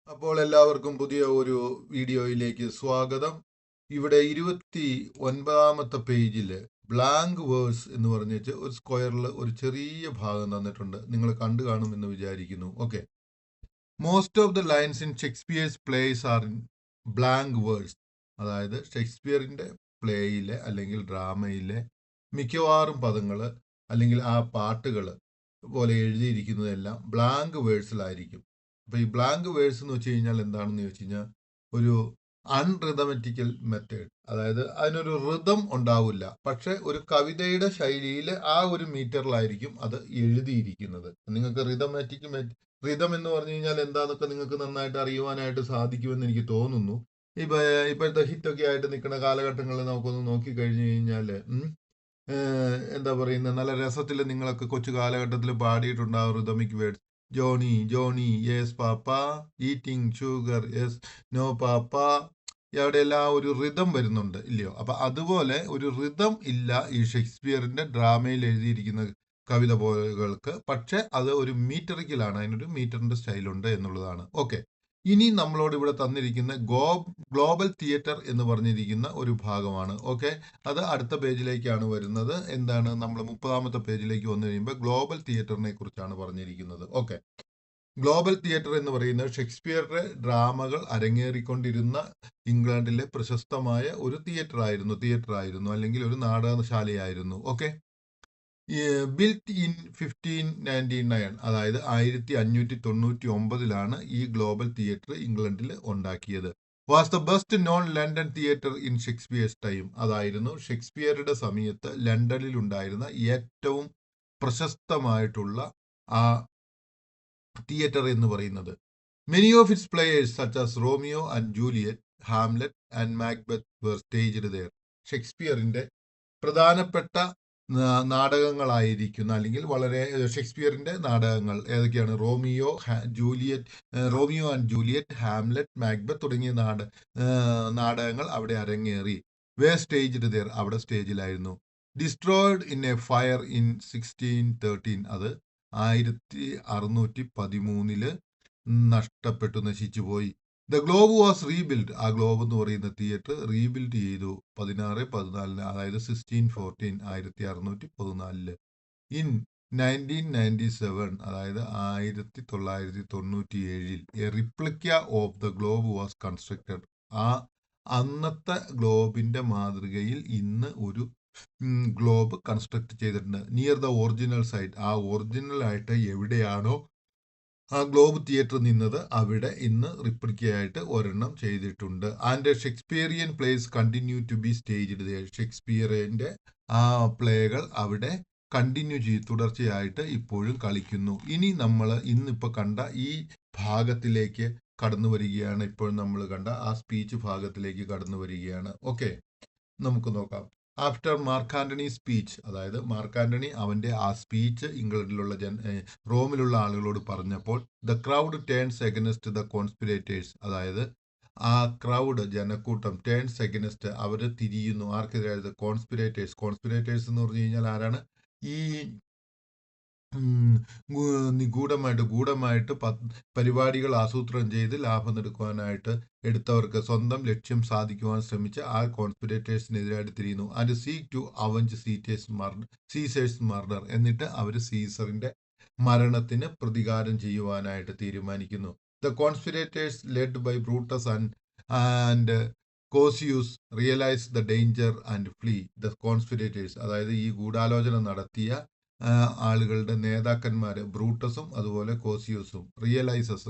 അപ്പോൾ എല്ലാവർക്കും പുതിയ ഒരു വീഡിയോയിലേക്ക് സ്വാഗതം. ഇവിടെ 29ാമത്തെ പേജിൽ ബ്ലാങ്ക് വേഴ്സ് എന്ന് പറഞ്ഞിട്ട് ഒരു സ്ക്വയറിൽ ഒരു ചെറിയ ഭാഗം തന്നിട്ടുണ്ട്. നിങ്ങൾ കണ്ടു കാണുമെന്ന് വിചാരിക്കുന്നു. Okay, most of the lines in Shakespeare's plays are in blank verse. അതായത് ഷേക്സ്പിയറിന്റെ പ്ലേയിലെ അല്ലെങ്കിൽ ഡ്രാമയിലെ മിക്കവാറും പദങ്ങൾ അല്ലെങ്കിൽ ആ പാട്ടുകൾ പോലെ എഴുതിയിരിക്കുന്നതെല്ലാം ബ്ലാങ്ക് വേഴ്സിലായിരിക്കും. അപ്പൊ ഈ ബ്ലാങ്ക് വേഴ്സ് എന്ന് വെച്ച് കഴിഞ്ഞാൽ എന്താണെന്ന് ചോദിച്ചു കഴിഞ്ഞാൽ ഒരു അൺറിതമെറ്റിക്കൽ മെത്തേഡ്, അതായത് അതിനൊരു ഋതം ഉണ്ടാവില്ല, പക്ഷെ ഒരു കവിതയുടെ ശൈലിയിൽ ആ ഒരു മീറ്ററിലായിരിക്കും അത് എഴുതിയിരിക്കുന്നത്. നിങ്ങൾക്ക് ഋതം എന്ന് പറഞ്ഞു കഴിഞ്ഞാൽ എന്താന്നൊക്കെ നിങ്ങൾക്ക് നന്നായിട്ട് അറിയുവാനായിട്ട് സാധിക്കുമെന്ന് എനിക്ക് തോന്നുന്നു. ഇപ്പോഴത്തെ ഹിറ്റൊക്കെ ആയിട്ട് നിൽക്കുന്ന കാലഘട്ടങ്ങളിൽ നമുക്കൊന്ന് നോക്കി കഴിഞ്ഞു കഴിഞ്ഞാൽ എന്താ പറയുന്നത്, നല്ല രസത്തിൽ നിങ്ങളൊക്കെ കൊച്ചു കാലഘട്ടത്തിൽ പാടിയിട്ടുണ്ടാവും rhythmic words. Johnny Johnny yes papa, eating sugar yes no papa. എവിടെയെല്ലാം ഒരു ഋതം വരുന്നുണ്ട്, ഇല്ലയോ? അപ്പൊ അതുപോലെ ഒരു ഋതം ഇല്ല ഈ ഷേക്സ്പിയറിന്റെ ഡ്രാമയിൽ എഴുതിയിരിക്കുന്ന കവിതകൾക്ക്. പക്ഷെ അത് ഒരു മീറ്ററിക്കലാണ്, അതിനൊരു മീറ്ററിന്റെ സ്റ്റൈലുണ്ട് എന്നുള്ളതാണ്. ഓക്കെ, ഇനി നമ്മളോട് ഇവിടെ തന്നിരിക്കുന്ന ഗ്ലോബൽ തിയേറ്റർ എന്ന് പറഞ്ഞിരിക്കുന്ന ഒരു ഭാഗമാണ്. ഓക്കെ, അത് അടുത്ത പേജിലേക്കാണ് വരുന്നത്. എന്താണ്, നമ്മൾ 30ാമത്തെ പേജിലേക്ക് വന്നു കഴിയുമ്പോൾ ഗ്ലോബൽ തിയേറ്ററിനെ കുറിച്ചാണ് പറഞ്ഞിരിക്കുന്നത്. ഓക്കെ, ഗ്ലോബൽ തിയേറ്റർ എന്ന് പറയുന്നത് ഷേക്സ്പിയറുടെ ഡ്രാമകൾ അരങ്ങേറിക്കൊണ്ടിരുന്ന ഇംഗ്ലണ്ടിലെ പ്രശസ്തമായ ഒരു തിയേറ്റർ ആയിരുന്നു, അല്ലെങ്കിൽ ഒരു നാടകശാലയായിരുന്നു. ഓക്കെ, ബിൽറ്റ് ഇൻ 1599, അതായത് 1599 ഈ ഗ്ലോബൽ തിയേറ്റർ ഇംഗ്ലണ്ടിൽ ഉണ്ടാക്കിയത്. Was the best non London theatre in Shakespeare's time. അതായിരുന്നു ഷേക്സ്പിയറുടെ സമയത്ത് ലണ്ടനിൽ ഉണ്ടായിരുന്ന ഏറ്റവും പ്രശസ്തമായിട്ടുള്ള ആ തിയേറ്റർ എന്ന് പറയുന്നത്. Many of its players such as Romeo and Juliet, Hamlet and Macbeth were staged there. ഷേക്സ്പിയറിന്റെ പ്രധാനപ്പെട്ട നാടകങ്ങളായിരിക്കുന്ന, അല്ലെങ്കിൽ വളരെ ഷേക്സ്പിയറിന്റെ നാടകങ്ങൾ ഏതൊക്കെയാണ്? Romeo and Juliet, Hamlet, Macbeth തുടങ്ങിയ നാടകങ്ങൾ അവിടെ അരങ്ങേറി. വേ സ്റ്റേജ്ഡ് ദേർ, അവിടെ സ്റ്റേജിലായിരുന്നു. Destroyed in a fire in 1613, അത് 1613 നഷ്ടപ്പെട്ടു, നശിച്ചുപോയി. ദ ഗ്ലോബ് വാസ് റീബിൽഡ്, ആ ഗ്ലോബ് എന്ന് പറയുന്ന തിയേറ്റർ റീബിൽഡ് ചെയ്തു 1614, അതായത് 1614 ഇൻ 1997, അതായത് 1997 A replica of the Globe was constructed. ആ അന്നത്തെ ഗ്ലോബിന്റെ മാതൃകയിൽ ഇന്ന് ഒരു ഗ്ലോബ് കൺസ്ട്രക്ട് ചെയ്തിട്ടുണ്ട്. നിയർ ദ ഒറിജിനൽ സൈറ്റ്, ആ ഒറിജിനൽ ആയിട്ട് എവിടെയാണോ ആ ഗ്ലോബ് തിയേറ്റർ നിന്നത് അവിടെ ഇന്ന് റിപ്ലിക്കയായിട്ട് ഒരെണ്ണം ചെയ്തിട്ടുണ്ട്. And Shakespearean plays continue to be staged. ഷേക്സ്പിയറിന്റെ ആ പ്ലേകൾ അവിടെ കണ്ടിന്യൂ തുടർച്ചയായിട്ട് ഇപ്പോഴും കളിക്കുന്നു. ഇനി നമ്മൾ ഇന്നിപ്പോൾ കണ്ട ഈ ഭാഗത്തിലേക്ക് കടന്നു വരികയാണ്. ഇപ്പോൾ നമ്മൾ കണ്ട ആ സ്പീച്ച് ഭാഗത്തിലേക്ക് കടന്നു വരികയാണ്. ഓക്കെ, നമുക്ക് നോക്കാം. ആഫ്റ്റർ മാർക്ക് ആന്റണി സ്പീച്ച്, അതായത് മാർക്ക് ആന്റണി അവന്റെ ആ സ്പീച്ച് ഇംഗ്ലണ്ടിലുള്ള റോമിലുള്ള ആളുകളോട് പറഞ്ഞപ്പോൾ, the crowd turns against the conspirators, അതായത് ആ ക്രൗഡ്, ജനക്കൂട്ടം, ടേൺസ് അഗൈൻസ്റ്റ്, അവര് തിരിയുന്നു ആർക്കെതിരായത്? കോൺസ്പിറേറ്റേഴ്സ് എന്ന് പറഞ്ഞു കഴിഞ്ഞാൽ ആരാണ്? ഈ ഗൂഢമായിട്ട് പരിപാടികൾ ആസൂത്രണം ചെയ്ത് ലാഭം എടുക്കുവാനായിട്ട് എടുത്തവർക്ക്, സ്വന്തം ലക്ഷ്യം സാധിക്കുവാൻ ശ്രമിച്ച ആ കോൺസ്പിറേറ്റേഴ്സിനെതിരായിട്ട് തിരിയുന്നു. And seek to avenge Caesar's murder, എന്നിട്ട് അവർ സീസറിന്റെ മരണത്തിന് പ്രതികാരം ചെയ്യുവാനായിട്ട് തീരുമാനിക്കുന്നു. The conspirators led by Brutus and Cassius realise the danger and flee. The conspirators, അതായത് ഈ ഗൂഢാലോചന നടത്തിയ ആളുകളുടെ നേതാക്കന്മാര് ബ്രൂട്ടസും അതുപോലെ കോസിയൂസും റിയലൈസസ്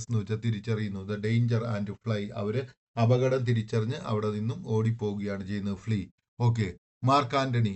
എന്ന് വെച്ചാൽ തിരിച്ചറിയുന്നു. ദ ഡേഞ്ചർ ആൻഡ് ഫ്ലൈ, അവര് അപകടം തിരിച്ചറിഞ്ഞ് അവിടെ നിന്നും ഓടിപ്പോവുകയാണ് ചെയ്യുന്നത്, flee. Okay, Mark Antony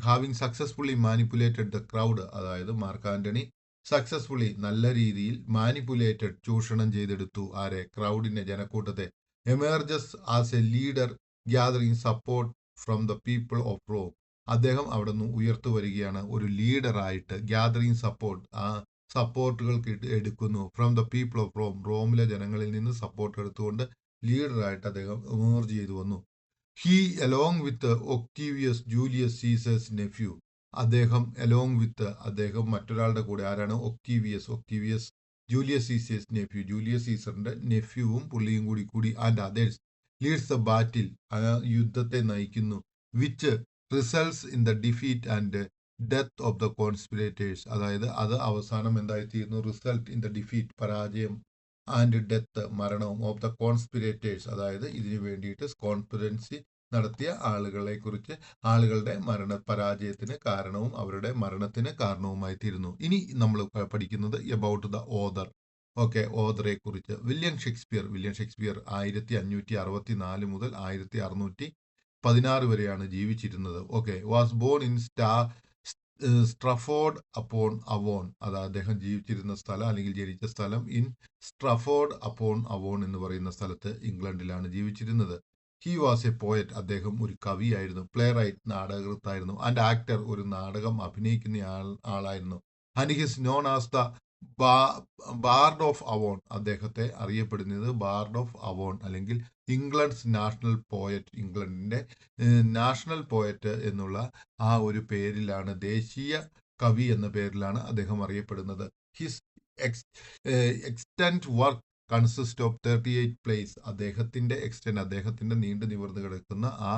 having successfully manipulated the crowd, അതായത് മാർക്ക് ആന്റണി സക്സസ്ഫുള്ളി, നല്ല രീതിയിൽ മാനിപ്പുലേറ്റഡ്, ചൂഷണം ചെയ്തെടുത്തു ആരെ? ക്രൗഡിനെ, ജനക്കൂട്ടത്തെ. Emerges as a leader gathering support from the people of Rome, അദ്ദേഹം അവിടെ നിന്ന് ഉയർത്തു വരികയാണ് ഒരു ലീഡറായിട്ട്. ഗ്യാദറിംഗ് സപ്പോർട്ട്, ആ സപ്പോർട്ടുകൾ എടുക്കുന്നു. From the people of Rome, റോമിലെ ജനങ്ങളിൽ നിന്ന് സപ്പോർട്ട് എടുത്തുകൊണ്ട് ലീഡറായിട്ട് അദ്ദേഹം എമേർജ് ചെയ്തു വന്നു. He along with Octavius Julius Caesar's nephew, അദ്ദേഹം മറ്റൊരാളുടെ കൂടെ, ആരാണ്? Octavius Julius Caesar's nephew, Julius സീസറിന്റെ നെഫ്യൂവും പുള്ളിയും കൂടി and others leads the battle, യുദ്ധത്തെ നയിക്കുന്നു, which results in the defeat and death of the conspirators, അതായത് അത് അവസാനം എന്തായിത്തീരുന്നു, റിസൾട്ട് ഇൻ ദ ഡിഫീറ്റ് പരാജയം, ആൻഡ് ഡെത്ത് മരണവും, ഓഫ് ദ കോൺസ്പിറേറ്റേഴ്സ് അതായത് ഇതിനു വേണ്ടിയിട്ട് കോൺസ്പിറൻസി നടത്തിയ ആളുകളുടെ പരാജയത്തിന് കാരണവും അവരുടെ മരണത്തിന് കാരണവുമായി തീരുന്നു. ഇനി നമ്മൾ പഠിക്കുന്നത് എബൌട്ട് ദ ഓതർ. ഓക്കെ, ഓതറെ കുറിച്ച് വില്യം ഷേക്സ്പിയർ 1564 മുതൽ 1616 വരെയാണ് ജീവിച്ചിരുന്നത്. Okay, was born in Stratford upon Avon, അത് അദ്ദേഹം ജീവിച്ചിരുന്ന സ്ഥലം അല്ലെങ്കിൽ ജനിച്ച സ്ഥലം ഇൻ സ്ട്രഫോർഡ് അപ്പോൺ അവോൺ എന്ന് പറയുന്ന സ്ഥലത്ത് ഇംഗ്ലണ്ടിലാണ് ജീവിച്ചിരുന്നത്. ഹി വാസ് എ പോയറ്റ്, അദ്ദേഹം ഒരു കവിയായിരുന്നു. പ്ലേ റൈറ്റ്, നാടകകൃത്തായിരുന്നു. ആൻഡ് ആക്ടർ, ഒരു നാടകം അഭിനയിക്കുന്ന ആളായിരുന്നു. And his known as the bard of Avon, അദ്ദേഹത്തെ അറിയപ്പെടുന്നത് ബാർഡ് ഓഫ് അവോൺ അല്ലെങ്കിൽ ഇംഗ്ലണ്ട്സ് നാഷണൽ പോയറ്റ്, ഇംഗ്ലണ്ടിന്റെ നാഷണൽ പോയറ്റ് എന്നുള്ള ആ ഒരു പേരിലാണ്, ദേശീയ കവി എന്ന പേരിലാണ് അദ്ദേഹം അറിയപ്പെടുന്നത്. His എക്സ്റ്റന്റ് work consist of 38 place, അദ്ദേഹത്തിന്റെ നീണ്ടു നിവർന്നു കിടക്കുന്ന ആ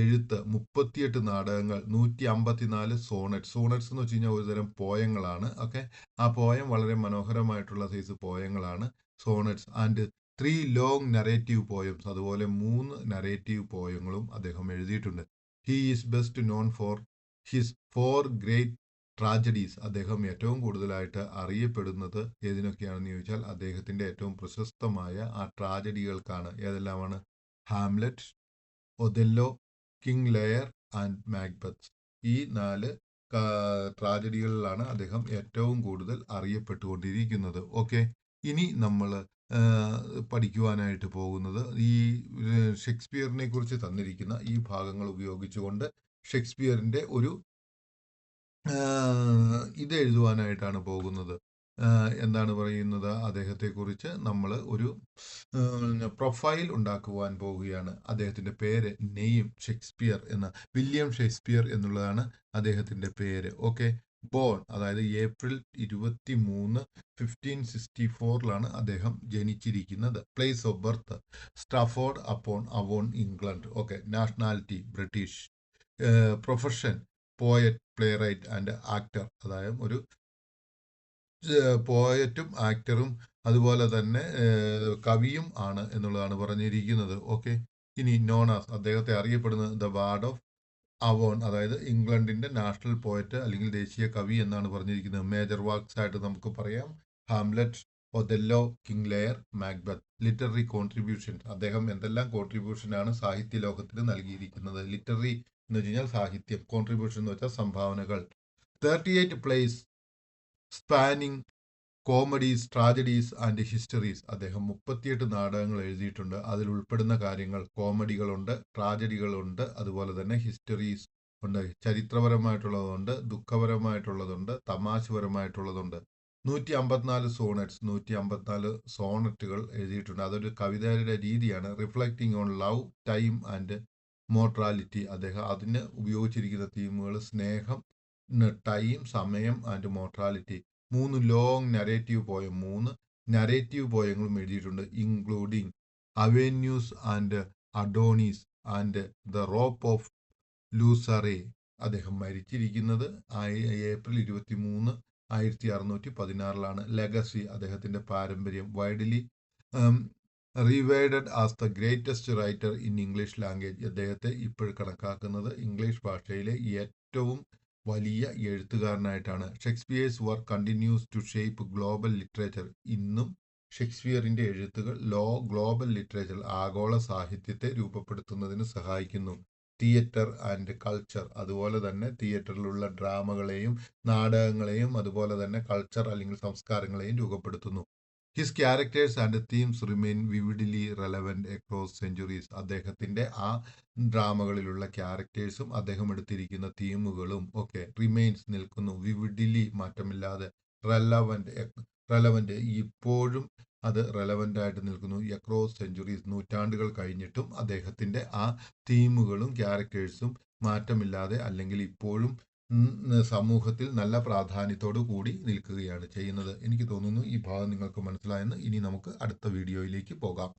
എഴുത്ത് 38 നാടകങ്ങൾ, 154 സോണറ്റ്സ് എന്ന് വെച്ച് കഴിഞ്ഞാൽ ഒരുതരം പോയങ്ങളാണ്. ഓക്കെ, ആ പോയം വളരെ മനോഹരമായിട്ടുള്ള സൈസ് പോയങ്ങളാണ് sonnets. And 3 long narrative poems, അതുപോലെ 3 നറേറ്റീവ് പോയങ്ങളും അദ്ദേഹം എഴുതിയിട്ടുണ്ട്. He is best known for his 4 great tragedies, അദ്ദേഹം ഏറ്റവും കൂടുതലായിട്ട് അറിയപ്പെടുന്നത് ഏതിനൊക്കെയാണെന്ന് ചോദിച്ചാൽ അദ്ദേഹത്തിന്റെ ഏറ്റവും പ്രശസ്തമായ ആ ട്രാജഡികൾക്കാണ്. ഏതെല്ലാമാണ്? Hamlet, Othello, King Lear and Macbeth. ഈ 4 ട്രാജഡികളിലാണ് അദ്ദേഹം ഏറ്റവും കൂടുതൽ അറിയപ്പെട്ടുകൊണ്ടിരിക്കുന്നത്. ഓക്കെ, ഇനി നമ്മൾ പഠിക്കുവാനായിട്ട് പോകുന്നത് ഈ ഷേക്സ്പിയറിനെ കുറിച്ച് തന്നിരിക്കുന്ന ഈ ഭാഗങ്ങൾ ഉപയോഗിച്ചുകൊണ്ട് ഷേക്സ്പിയറിന്റെ ഒരു ഇത് എഴുതുവാനായിട്ടാണ് പോകുന്നത്. എന്താണ് പറയുന്നത്, അദ്ദേഹത്തെക്കുറിച്ച് നമ്മൾ ഒരു പ്രൊഫൈൽ ഉണ്ടാക്കുവാൻ പോവുകയാണ്. അദ്ദേഹത്തിന്റെ പേര് നെയിം ഷേക്സ്പിയർ വില്യം ഷേക്സ്പിയർ എന്നുള്ളതാണ് അദ്ദേഹത്തിന്റെ പേര്. ഓക്കെ, ബോൺ, അതായത് ഏപ്രിൽ 23, 1564 അദ്ദേഹം ജനിച്ചിരിക്കുന്നത്. Place of birth Stratford upon Avon, England. Okay, nationality British. Profession poet, playwright and actor, അതായത് ഒരു പോയറ്റും ആക്ടറും അതുപോലെ തന്നെ കവിയും ആണ് എന്നുള്ളതാണ് പറഞ്ഞിരിക്കുന്നത്. ഓക്കെ, ഇനി നോണാസ്, അദ്ദേഹത്തെ അറിയപ്പെടുന്നത് ദ ബാർഡ് ഓഫ് അവോൺ, അതായത് ഇംഗ്ലണ്ടിന്റെ നാഷണൽ പോയറ്റ് അല്ലെങ്കിൽ ദേശീയ കവി എന്നാണ് പറഞ്ഞിരിക്കുന്നത്. മേജർ വർക്ക്സ് ആയിട്ട് നമുക്ക് പറയാം Hamlet, Othello, King Lear, Macbeth. Literary contribution, അദ്ദേഹം എന്തെല്ലാം കോൺട്രിബ്യൂഷൻ ആണ് സാഹിത്യ ലോകത്തിന് നൽകിയിരിക്കുന്നത്. ലിറ്റററി എന്ന് വെച്ച് കഴിഞ്ഞാൽ സാഹിത്യം, കോൺട്രിബ്യൂഷൻ എന്ന് വെച്ചാൽ സംഭാവനകൾ. 38 place spanning comedies, tragedies and histories, അദ്ദേഹം 38 നാടകങ്ങൾ എഴുതിയിട്ടുണ്ട്. അതിൽ ഉൾപ്പെടുന്ന കാര്യങ്ങൾ കോമഡികളുണ്ട്, ട്രാജഡികളുണ്ട്, അതുപോലെ തന്നെ ഹിസ്റ്ററീസ് ഉണ്ട്. ചരിത്രപരമായിട്ടുള്ളതുണ്ട്, ദുഃഖപരമായിട്ടുള്ളതുണ്ട്, തമാശപരമായിട്ടുള്ളതുണ്ട്. 154 സോണറ്റ്സ്, 154 സോണറ്റുകൾ എഴുതിയിട്ടുണ്ട്. അതൊരു കവിതയുടെ രീതിയാണ്. Reflecting on love, time and mortality, അദ്ദേഹം അതിന് ഉപയോഗിച്ചിരിക്കുന്ന തീമുകൾ സ്നേഹം, ടൈം, സമയം and mortality. 3 long narrative poem, 3 narrative പോയങ്ങളും എഴുതിയിട്ടുണ്ട്. Including Venus and Adonis and the rape of Lucrece. അദ്ദേഹം മരിച്ചിരിക്കുന്നത് ഏപ്രിൽ 23, 1616 ലെഗസി, അദ്ദേഹത്തിന്റെ പാരമ്പര്യം. Widely revered as the greatest writer in English language, അദ്ദേഹത്തെ ഇപ്പോൾ കണക്കാക്കുന്നത് ഇംഗ്ലീഷ് ഭാഷയിലെ ഏറ്റവും വലിയ എഴുത്തുകാരനായിട്ടാണ്. Shakespeare's work continues to shape global literature, ഇന്നും ഷേക്സ്പിയറിന്റെ എഴുത്തുകൾ ഗ്ലോബൽ ലിറ്ററേച്ചർ, ആഗോള സാഹിത്യത്തെ രൂപപ്പെടുത്തുന്നതിന് സഹായിക്കുന്നു. തിയേറ്റർ ആൻഡ് കൾച്ചർ, അതുപോലെ തന്നെ തിയേറ്ററിലുള്ള ഡ്രാമകളെയും നാടകങ്ങളെയും അതുപോലെ തന്നെ കൾച്ചർ അല്ലെങ്കിൽ സംസ്കാരങ്ങളെയും രൂപപ്പെടുത്തുന്നു. His characters and themes remain വിവിഡ്ലി relevant across centuries, അദ്ദേഹത്തിന്റെ ആ ഡ്രാമകളിലുള്ള ക്യാരക്ടേഴ്സും അദ്ദേഹം എടുത്തിരിക്കുന്ന തീമുകളും ഒക്കെ റിമെയിൻസ് നിൽക്കുന്നു, വിവിഡ്ലി മാറ്റമില്ലാതെ, റെലവൻറ്റ് ഇപ്പോഴും അത് റെലവൻ്റ് ആയിട്ട് നിൽക്കുന്നു. അക്രോസ് സെഞ്ചുറീസ്, നൂറ്റാണ്ടുകൾ കഴിഞ്ഞിട്ടും അദ്ദേഹത്തിന്റെ ആ തീമുകളും ക്യാരക്ടേഴ്സും മാറ്റമില്ലാതെ അല്ലെങ്കിൽ ഇപ്പോഴും സമൂഹത്തിൽ നല്ല പ്രാധാന്യത്തോടു കൂടി നിൽക്കുകയാണ് ചെയ്യുന്നത്. എനിക്ക് തോന്നുന്നു ഈ ഭാഗം നിങ്ങൾക്ക് മനസ്സിലായെന്ന്. ഇനി നമുക്ക് അടുത്ത വീഡിയോയിലേക്ക് പോകാം.